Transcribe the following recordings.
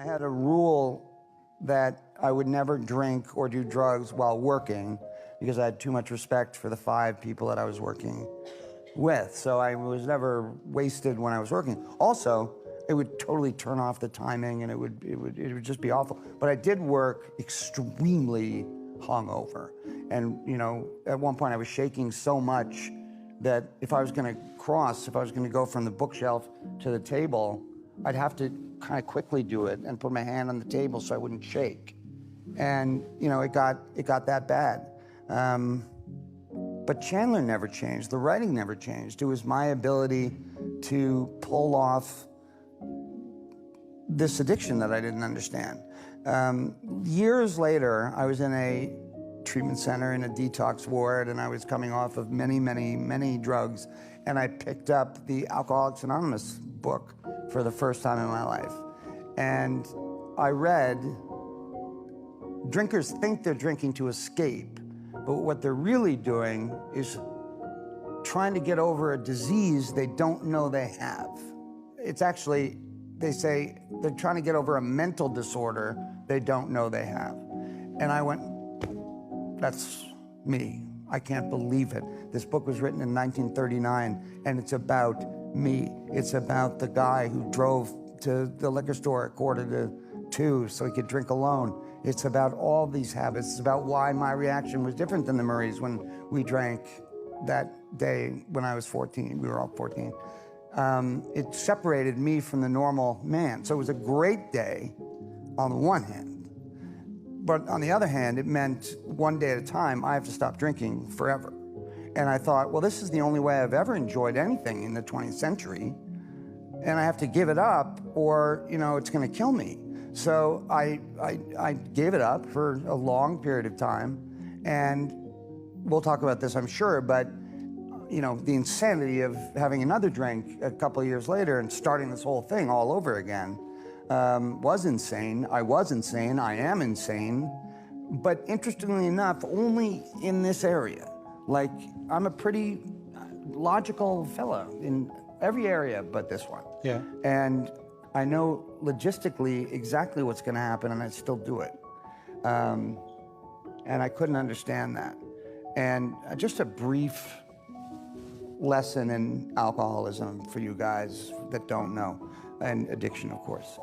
I had a rule that I would never drink or do drugs while working because I had too much respect for the 5 people that I was working with. So I was never wasted when I was working. Also, it would totally turn off the timing and it would just be awful. But I did work extremely hungover. And you know, at one point I was shaking so much that if I was gonna go from the bookshelf to the table, I'd have to kind of quickly do it and put my hand on the table so I wouldn't shake. And you know, it got that bad. But Chandler never changed. The writing never changed. It was my ability to pull off this addiction that I didn't understand. Years later, I was in a treatment center in a detox ward, and I was coming off of many drugs, and I picked up the Alcoholics Anonymous book for the first time in my life. And I read, drinkers think they're drinking to escape, but what they're really doing is trying to get over a disease they don't know they have. It's actually, they say they're trying to get over a mental disorder they don't know they have. And I went, that's me. I can't believe it. This book was written in 1939, and it's about me. It's about the guy who drove to the liquor store at 1:45 so he could drink alone. It's about all these habits. It's about why my reaction was different than the Murrays when we drank that day when I was 14. We were all 14. It separated me from the normal man. So it was a great day on the one hand. But on the other hand, it meant one day at a time, I have to stop drinking forever. And I thought, well, this is the only way I've ever enjoyed anything in the 20th century. And I have to give it up or, you know, it's gonna kill me. So I gave it up for a long period of time. And we'll talk about this, I'm sure, but you know, the insanity of having another drink a couple of years later and starting this whole thing all over again was insane. I was insane, I am insane. But interestingly enough, only in this area. Like, I'm a pretty logical fellow in every area but this one. Yeah. And I know logistically exactly what's gonna happen, and I still do it. And I couldn't understand that. And just a brief lesson in alcoholism for you guys that don't know, and addiction, of course.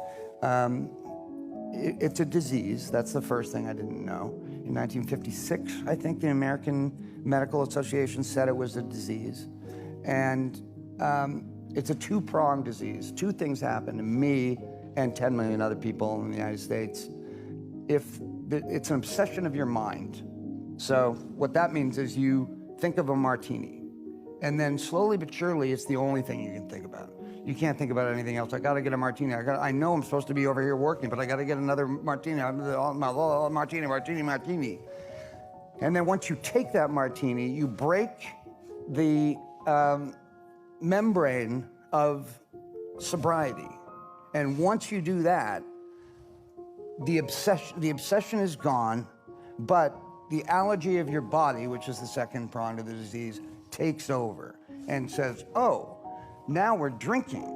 It's a disease. That's the first thing I didn't know. In 1956, I think the American Medical Association said it was a disease. And it's a 2-pronged disease. 2 things happen to me and 10 million other people in the United States. It's an obsession of your mind. So what that means is you think of a martini, and then slowly but surely, it's the only thing you can think about. You can't think about anything else. I gotta get a martini. I know I'm supposed to be over here working, but I gotta get another martini. Martini. And then once you take that martini, you break the membrane of sobriety. And once you do that, the obsession is gone, but the allergy of your body, which is the second prong of the disease, takes over and says, oh, now we're drinking.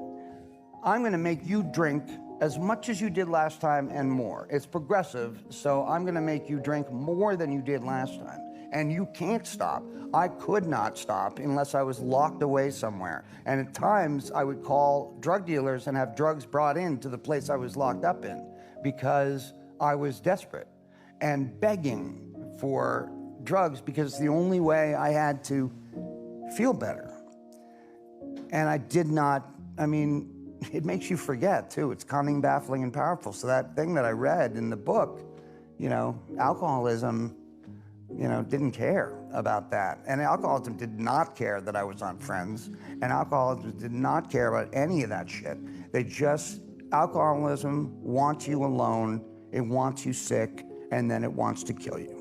I'm gonna make you drink as much as you did last time and more. It's progressive, so I'm gonna make you drink more than you did last time. And you can't stop. I could not stop unless I was locked away somewhere. And at times, I would call drug dealers and have drugs brought in to the place I was locked up in because I was desperate and begging for drugs because it's the only way I had to feel better. And I did not, I mean, it makes you forget too. It's cunning, baffling, and powerful. So that thing that I read in the book, you know, alcoholism, you know, didn't care about that. And alcoholism did not care that I was on Friends. And alcoholism did not care about any of that shit. Alcoholism wants you alone, it wants you sick, and then it wants to kill you.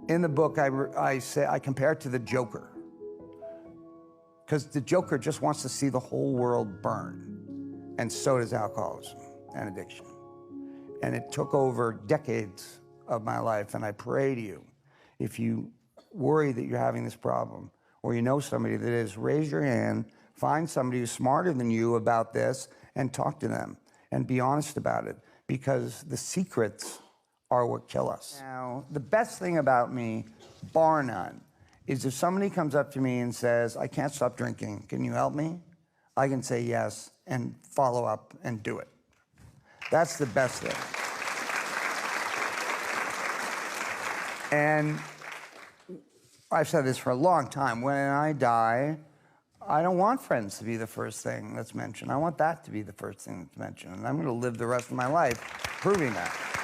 In the book, I compare it to the Joker. Because the Joker just wants to see the whole world burn. And so does alcoholism and addiction. And it took over decades of my life. And I pray to you, if you worry that you're having this problem, or you know somebody that is, raise your hand, find somebody who's smarter than you about this, and talk to them and be honest about it, because the secrets are what kill us. Now, the best thing about me, bar none, is if somebody comes up to me and says, I can't stop drinking, can you help me? I can say yes and follow up and do it. That's the best thing. And I've said this for a long time. When I die, I don't want friends to be the first thing that's mentioned. I want that to be the first thing that's mentioned. And I'm going to live the rest of my life proving that.